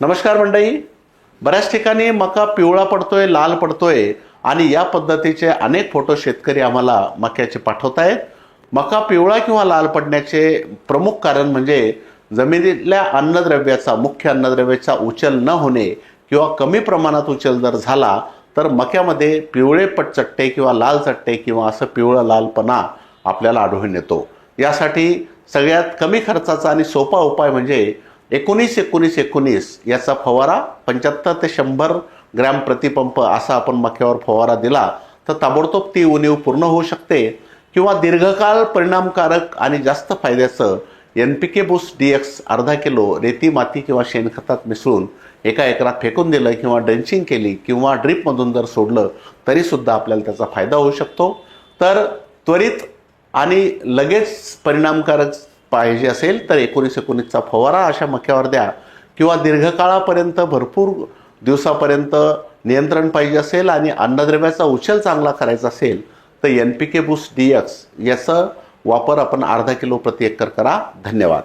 नमस्कार मंडळी. बऱ्याच ठिकाणी मका पिवळा पडतोय, लाल पडतोय आणि या पद्धतीचे अनेक फोटो शेतकरी आम्हाला मक्याचे पाठवतायत. मका पिवळा किंवा लाल पडण्याचे प्रमुख कारण म्हणजे जमिनीतल्या अन्नद्रव्याचा, मुख्य अन्नद्रव्याचा उचल न होणे किंवा कमी प्रमाणात उचल जर झाला तर मक्यामध्ये पिवळेपट चट्टे किंवा लाल चट्टे किंवा असं पिवळं लालपणा आपल्याला आढळून येतो. यासाठी सगळ्यात कमी खर्चाचा आणि सोपा उपाय म्हणजे 19-19-19 याचा फवारा 75 ते 100 ग्रॅम प्रतिपंप असा आपण मक्यावर फवारा दिला तर ताबडतोब ती उणीव पूर्ण होऊ शकते. किंवा दीर्घकाळ परिणामकारक आणि जास्त फायद्याचं NPK बूस्ट DX अर्धा किलो रेती माती किंवा शेणखतात मिसळून एका एकरात फेकून दिलं किंवा ड्रेंचिंग केली किंवा ड्रीपमधून जर सोडलं तरी सुद्धा आपल्याला त्याचा फायदा होऊ शकतो. तर त्वरित आणि लगेच परिणामकारक पाहिजे असेल तर 19-19चा फवारा अशा मक्यावर द्या. किंवा दीर्घकाळापर्यंत भरपूर दिवसापर्यंत नियंत्रण पाहिजे असेल आणि अन्नद्रव्याचा उचल चांगला करायचा असेल तर NPK बूस्ट DX याचा वापर आपण अर्धा किलो प्रति एकर करा. धन्यवाद.